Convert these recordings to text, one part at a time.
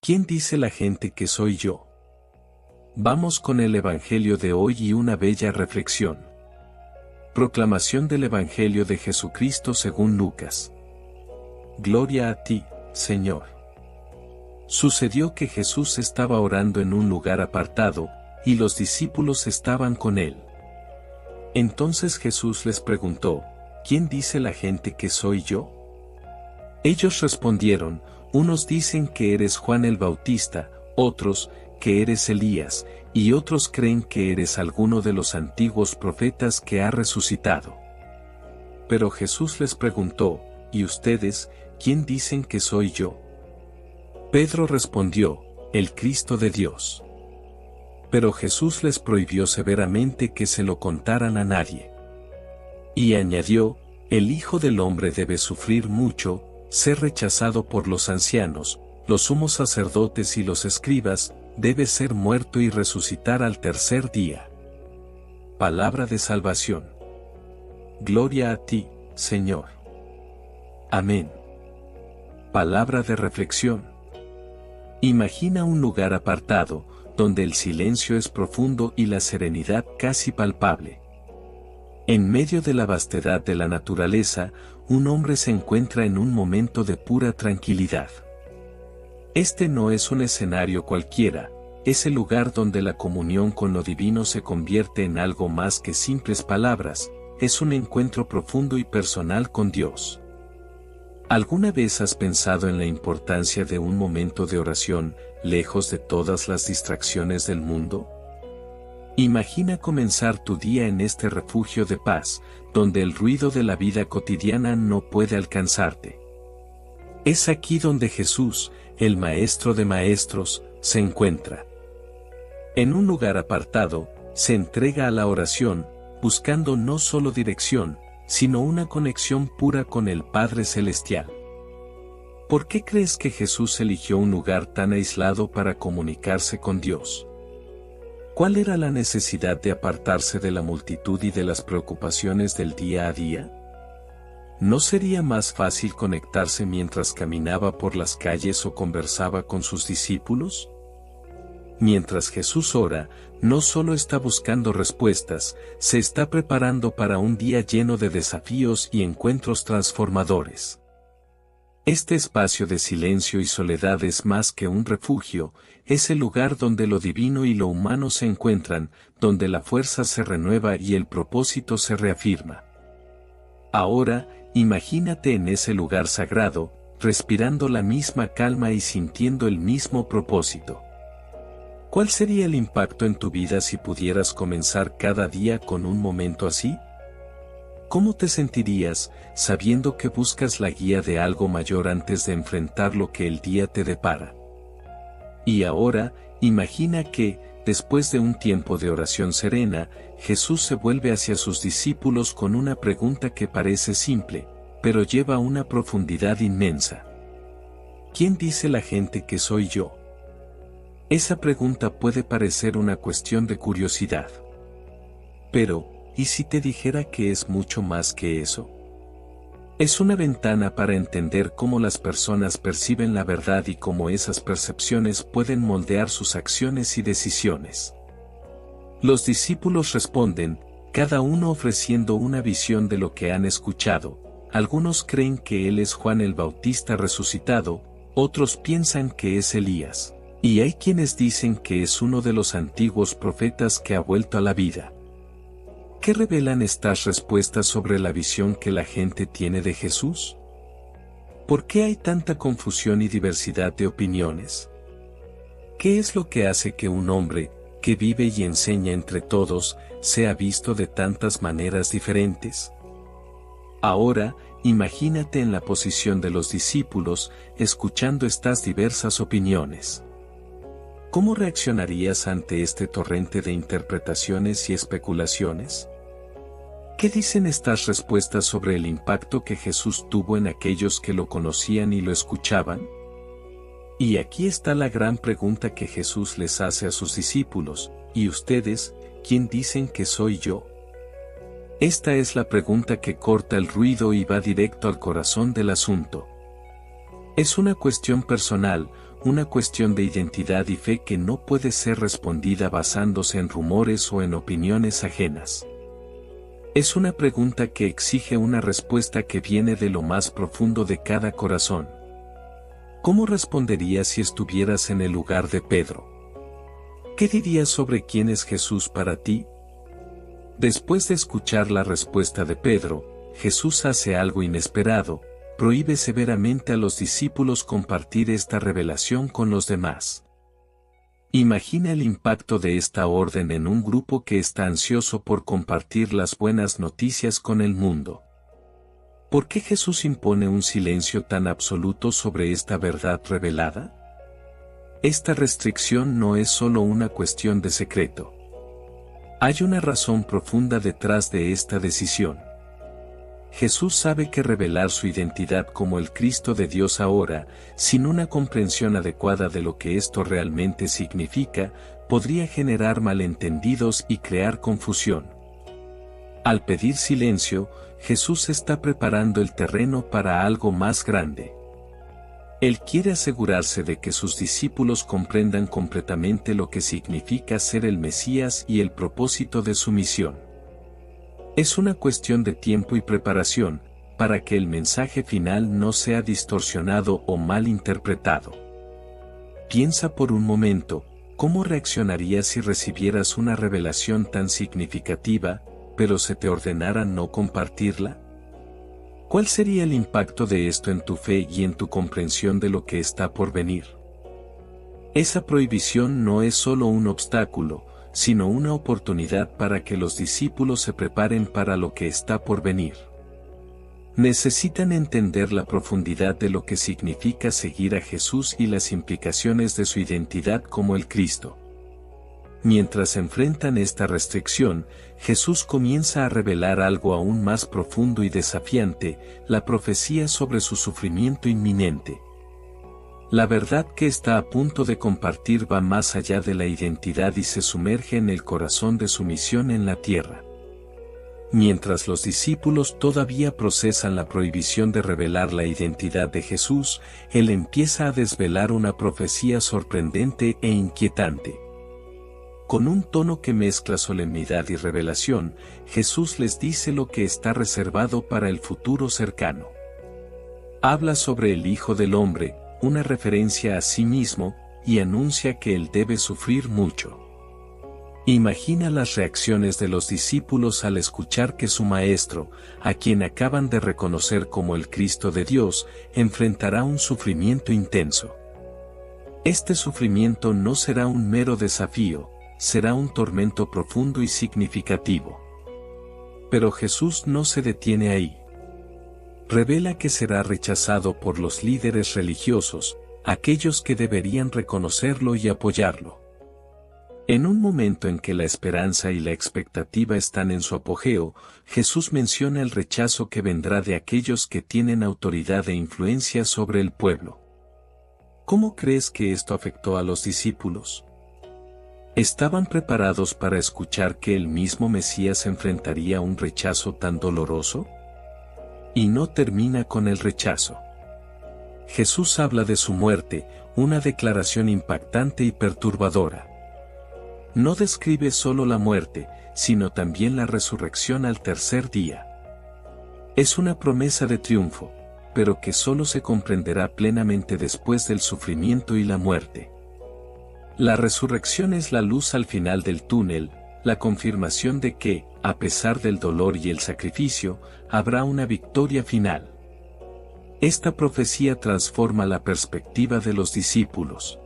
¿Quién dice la gente que soy yo? Vamos con el Evangelio de hoy y una bella reflexión. Proclamación del Evangelio de Jesucristo según Lucas. Gloria a ti, Señor. Sucedió que Jesús estaba orando en un lugar apartado, y los discípulos estaban con él. Entonces Jesús les preguntó, ¿quién dice la gente que soy yo? Ellos respondieron, unos dicen que eres Juan el Bautista, otros, que eres Elías, y otros creen que eres alguno de los antiguos profetas que ha resucitado. Pero Jesús les preguntó, ¿y ustedes, quién dicen que soy yo? Pedro respondió, el Cristo de Dios. Pero Jesús les prohibió severamente que se lo contaran a nadie. Y añadió, el Hijo del Hombre debe sufrir mucho, ser rechazado por los ancianos, los sumos sacerdotes y los escribas, debe ser muerto y resucitar al tercer día. Palabra de salvación. Gloria a ti, Señor. Amén. Palabra de reflexión. Imagina un lugar apartado, donde el silencio es profundo y la serenidad casi palpable. En medio de la vastedad de la naturaleza, un hombre se encuentra en un momento de pura tranquilidad. Este no es un escenario cualquiera, es el lugar donde la comunión con lo divino se convierte en algo más que simples palabras, es un encuentro profundo y personal con Dios. ¿Alguna vez has pensado en la importancia de un momento de oración, lejos de todas las distracciones del mundo? Imagina comenzar tu día en este refugio de paz, donde el ruido de la vida cotidiana no puede alcanzarte. Es aquí donde Jesús, el Maestro de Maestros, se encuentra. En un lugar apartado, se entrega a la oración, buscando no solo dirección, sino una conexión pura con el Padre Celestial. ¿Por qué crees que Jesús eligió un lugar tan aislado para comunicarse con Dios? ¿Cuál era la necesidad de apartarse de la multitud y de las preocupaciones del día a día? ¿No sería más fácil conectarse mientras caminaba por las calles o conversaba con sus discípulos? Mientras Jesús ora, no solo está buscando respuestas, se está preparando para un día lleno de desafíos y encuentros transformadores. Este espacio de silencio y soledad es más que un refugio, es el lugar donde lo divino y lo humano se encuentran, donde la fuerza se renueva y el propósito se reafirma. Ahora, imagínate en ese lugar sagrado, respirando la misma calma y sintiendo el mismo propósito. ¿Cuál sería el impacto en tu vida si pudieras comenzar cada día con un momento así? ¿Cómo te sentirías, sabiendo que buscas la guía de algo mayor antes de enfrentar lo que el día te depara? Y ahora, imagina que, después de un tiempo de oración serena, Jesús se vuelve hacia sus discípulos con una pregunta que parece simple, pero lleva una profundidad inmensa. ¿Quién dice la gente que soy yo? Esa pregunta puede parecer una cuestión de curiosidad. Pero, ¿y si te dijera que es mucho más que eso? Es una ventana para entender cómo las personas perciben la verdad y cómo esas percepciones pueden moldear sus acciones y decisiones. Los discípulos responden, cada uno ofreciendo una visión de lo que han escuchado. Algunos creen que él es Juan el Bautista resucitado, otros piensan que es Elías, y hay quienes dicen que es uno de los antiguos profetas que ha vuelto a la vida. ¿Qué revelan estas respuestas sobre la visión que la gente tiene de Jesús? ¿Por qué hay tanta confusión y diversidad de opiniones? ¿Qué es lo que hace que un hombre, que vive y enseña entre todos, sea visto de tantas maneras diferentes? Ahora, imagínate en la posición de los discípulos, escuchando estas diversas opiniones. ¿Cómo reaccionarías ante este torrente de interpretaciones y especulaciones? ¿Qué dicen estas respuestas sobre el impacto que Jesús tuvo en aquellos que lo conocían y lo escuchaban? Y aquí está la gran pregunta que Jesús les hace a sus discípulos, ¿y ustedes, quién dicen que soy yo? Esta es la pregunta que corta el ruido y va directo al corazón del asunto. Es una cuestión personal, una cuestión de identidad y fe que no puede ser respondida basándose en rumores o en opiniones ajenas. Es una pregunta que exige una respuesta que viene de lo más profundo de cada corazón. ¿Cómo responderías si estuvieras en el lugar de Pedro? ¿Qué dirías sobre quién es Jesús para ti? Después de escuchar la respuesta de Pedro, Jesús hace algo inesperado: prohíbe severamente a los discípulos compartir esta revelación con los demás. Imagina el impacto de esta orden en un grupo que está ansioso por compartir las buenas noticias con el mundo. ¿Por qué Jesús impone un silencio tan absoluto sobre esta verdad revelada? Esta restricción no es solo una cuestión de secreto. Hay una razón profunda detrás de esta decisión. Jesús sabe que revelar su identidad como el Cristo de Dios ahora, sin una comprensión adecuada de lo que esto realmente significa, podría generar malentendidos y crear confusión. Al pedir silencio, Jesús está preparando el terreno para algo más grande. Él quiere asegurarse de que sus discípulos comprendan completamente lo que significa ser el Mesías y el propósito de su misión. Es una cuestión de tiempo y preparación, para que el mensaje final no sea distorsionado o mal interpretado. Piensa por un momento, ¿cómo reaccionarías si recibieras una revelación tan significativa, pero se te ordenara no compartirla? ¿Cuál sería el impacto de esto en tu fe y en tu comprensión de lo que está por venir? Esa prohibición no es solo un obstáculo, sino una oportunidad para que los discípulos se preparen para lo que está por venir. Necesitan entender la profundidad de lo que significa seguir a Jesús y las implicaciones de su identidad como el Cristo. Mientras enfrentan esta restricción, Jesús comienza a revelar algo aún más profundo y desafiante: la profecía sobre su sufrimiento inminente. La verdad que está a punto de compartir va más allá de la identidad y se sumerge en el corazón de su misión en la tierra. Mientras los discípulos todavía procesan la prohibición de revelar la identidad de Jesús, Él empieza a desvelar una profecía sorprendente e inquietante. Con un tono que mezcla solemnidad y revelación, Jesús les dice lo que está reservado para el futuro cercano. Habla sobre el Hijo del Hombre, una referencia a sí mismo, y anuncia que Él debe sufrir mucho. Imagina las reacciones de los discípulos al escuchar que su Maestro, a quien acaban de reconocer como el Cristo de Dios, enfrentará un sufrimiento intenso. Este sufrimiento no será un mero desafío, será un tormento profundo y significativo. Pero Jesús no se detiene ahí. Revela que será rechazado por los líderes religiosos, aquellos que deberían reconocerlo y apoyarlo. En un momento en que la esperanza y la expectativa están en su apogeo, Jesús menciona el rechazo que vendrá de aquellos que tienen autoridad e influencia sobre el pueblo. ¿Cómo crees que esto afectó a los discípulos? ¿Estaban preparados para escuchar que el mismo Mesías enfrentaría un rechazo tan doloroso? Y no termina con el rechazo. Jesús habla de su muerte, una declaración impactante y perturbadora. No describe solo la muerte, sino también la resurrección al tercer día. Es una promesa de triunfo, pero que solo se comprenderá plenamente después del sufrimiento y la muerte. La resurrección es la luz al final del túnel, la confirmación de que, a pesar del dolor y el sacrificio, habrá una victoria final. Esta profecía transforma la perspectiva de los discípulos.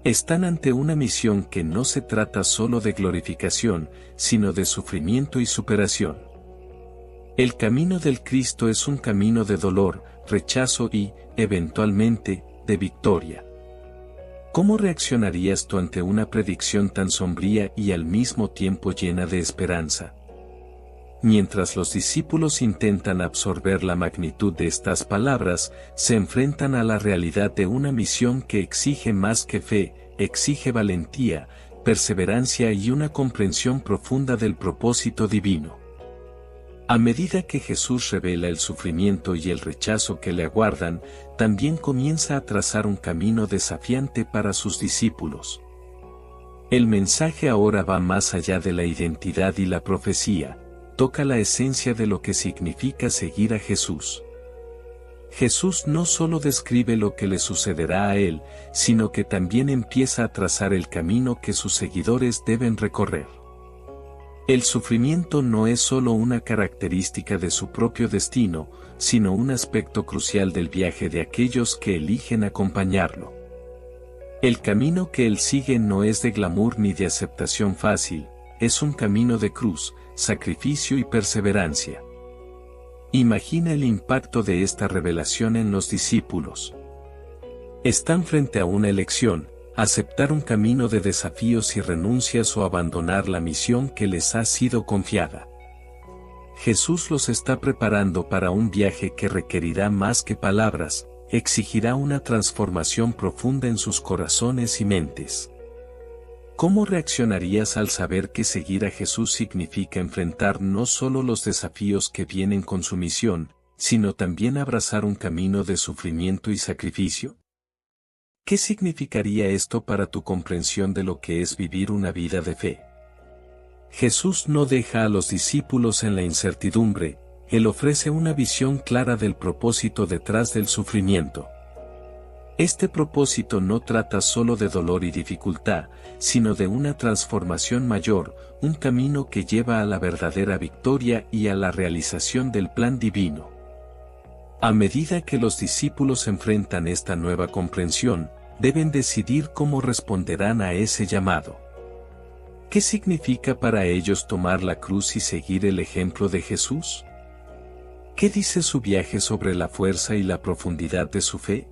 Están ante una misión que no se trata solo de glorificación, sino de sufrimiento y superación. El camino del Cristo es un camino de dolor, rechazo y, eventualmente, de victoria. ¿Cómo reaccionarías tú ante una predicción tan sombría y al mismo tiempo llena de esperanza? Mientras los discípulos intentan absorber la magnitud de estas palabras, se enfrentan a la realidad de una misión que exige más que fe, exige valentía, perseverancia y una comprensión profunda del propósito divino. A medida que Jesús revela el sufrimiento y el rechazo que le aguardan, también comienza a trazar un camino desafiante para sus discípulos. El mensaje ahora va más allá de la identidad y la profecía, toca la esencia de lo que significa seguir a Jesús. Jesús no solo describe lo que le sucederá a él, sino que también empieza a trazar el camino que sus seguidores deben recorrer. El sufrimiento no es solo una característica de su propio destino, sino un aspecto crucial del viaje de aquellos que eligen acompañarlo. El camino que él sigue no es de glamour ni de aceptación fácil, es un camino de cruz, sacrificio y perseverancia. Imagina el impacto de esta revelación en los discípulos. Están frente a una elección: aceptar un camino de desafíos y renuncias o abandonar la misión que les ha sido confiada. Jesús los está preparando para un viaje que requerirá más que palabras, exigirá una transformación profunda en sus corazones y mentes. ¿Cómo reaccionarías al saber que seguir a Jesús significa enfrentar no solo los desafíos que vienen con su misión, sino también abrazar un camino de sufrimiento y sacrificio? ¿Qué significaría esto para tu comprensión de lo que es vivir una vida de fe? Jesús no deja a los discípulos en la incertidumbre, él ofrece una visión clara del propósito detrás del sufrimiento. Este propósito no trata solo de dolor y dificultad, sino de una transformación mayor, un camino que lleva a la verdadera victoria y a la realización del plan divino. A medida que los discípulos enfrentan esta nueva comprensión, deben decidir cómo responderán a ese llamado. ¿Qué significa para ellos tomar la cruz y seguir el ejemplo de Jesús? ¿Qué dice su viaje sobre la fuerza y la profundidad de su fe?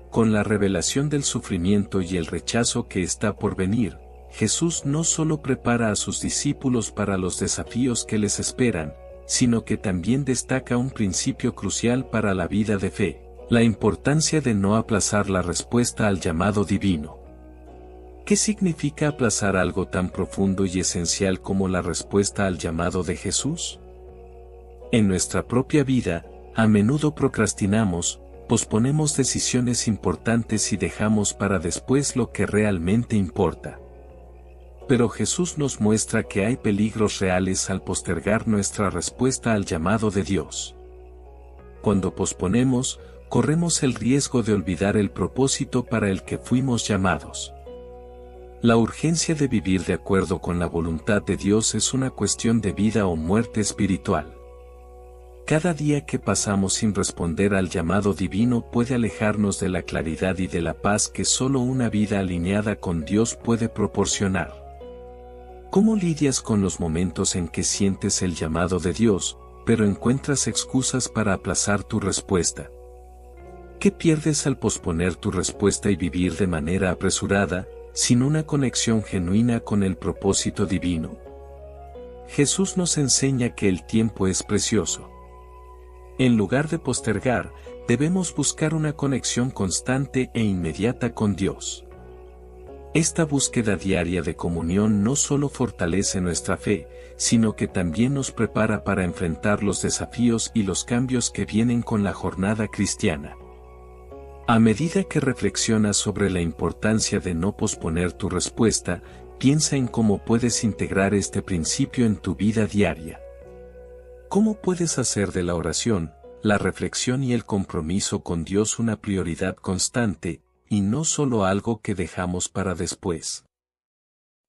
Con la revelación del sufrimiento y el rechazo que está por venir, Jesús no solo prepara a sus discípulos para los desafíos que les esperan, sino que también destaca un principio crucial para la vida de fe: la importancia de no aplazar la respuesta al llamado divino. ¿Qué significa aplazar algo tan profundo y esencial como la respuesta al llamado de Jesús? En nuestra propia vida, a menudo procrastinamos, posponemos decisiones importantes y dejamos para después lo que realmente importa. Pero Jesús nos muestra que hay peligros reales al postergar nuestra respuesta al llamado de Dios. Cuando posponemos, corremos el riesgo de olvidar el propósito para el que fuimos llamados. La urgencia de vivir de acuerdo con la voluntad de Dios es una cuestión de vida o muerte espiritual. Cada día que pasamos sin responder al llamado divino puede alejarnos de la claridad y de la paz que solo una vida alineada con Dios puede proporcionar. ¿Cómo lidias con los momentos en que sientes el llamado de Dios, pero encuentras excusas para aplazar tu respuesta? ¿Qué pierdes al posponer tu respuesta y vivir de manera apresurada, sin una conexión genuina con el propósito divino? Jesús nos enseña que el tiempo es precioso. En lugar de postergar, debemos buscar una conexión constante e inmediata con Dios. Esta búsqueda diaria de comunión no solo fortalece nuestra fe, sino que también nos prepara para enfrentar los desafíos y los cambios que vienen con la jornada cristiana. A medida que reflexionas sobre la importancia de no posponer tu respuesta, piensa en cómo puedes integrar este principio en tu vida diaria. ¿Cómo puedes hacer de la oración, la reflexión y el compromiso con Dios una prioridad constante, y no solo algo que dejamos para después?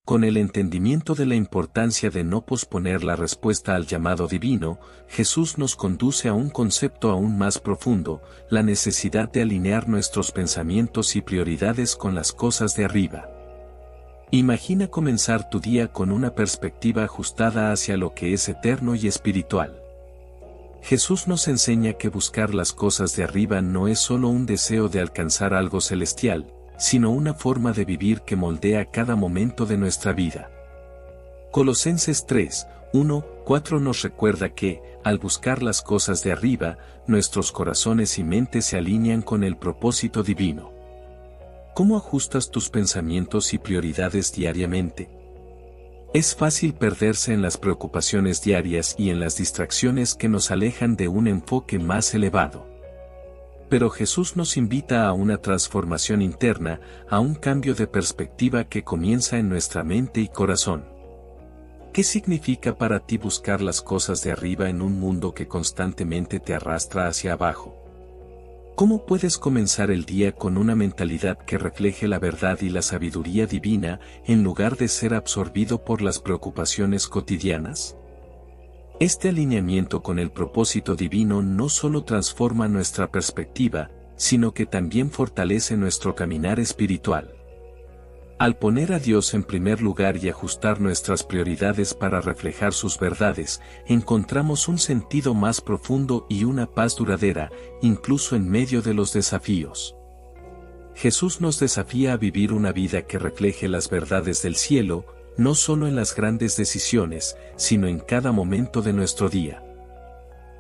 Con el entendimiento de la importancia de no posponer la respuesta al llamado divino, Jesús nos conduce a un concepto aún más profundo: la necesidad de alinear nuestros pensamientos y prioridades con las cosas de arriba. Imagina comenzar tu día con una perspectiva ajustada hacia lo que es eterno y espiritual. Jesús nos enseña que buscar las cosas de arriba no es solo un deseo de alcanzar algo celestial, sino una forma de vivir que moldea cada momento de nuestra vida. Colosenses 3, 1, 4 nos recuerda que, al buscar las cosas de arriba, nuestros corazones y mentes se alinean con el propósito divino. ¿Cómo ajustas tus pensamientos y prioridades diariamente? Es fácil perderse en las preocupaciones diarias y en las distracciones que nos alejan de un enfoque más elevado. Pero Jesús nos invita a una transformación interna, a un cambio de perspectiva que comienza en nuestra mente y corazón. ¿Qué significa para ti buscar las cosas de arriba en un mundo que constantemente te arrastra hacia abajo? ¿Cómo puedes comenzar el día con una mentalidad que refleje la verdad y la sabiduría divina, en lugar de ser absorbido por las preocupaciones cotidianas? Este alineamiento con el propósito divino no solo transforma nuestra perspectiva, sino que también fortalece nuestro caminar espiritual. Al poner a Dios en primer lugar y ajustar nuestras prioridades para reflejar sus verdades, encontramos un sentido más profundo y una paz duradera, incluso en medio de los desafíos. Jesús nos desafía a vivir una vida que refleje las verdades del cielo, no solo en las grandes decisiones, sino en cada momento de nuestro día.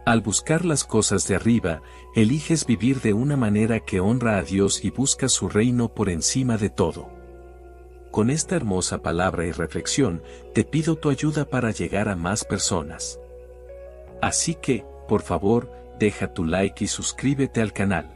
Al buscar las cosas de arriba, eliges vivir de una manera que honra a Dios y busca su reino por encima de todo. Con esta hermosa palabra y reflexión, te pido tu ayuda para llegar a más personas. Así que, por favor, deja tu like y suscríbete al canal.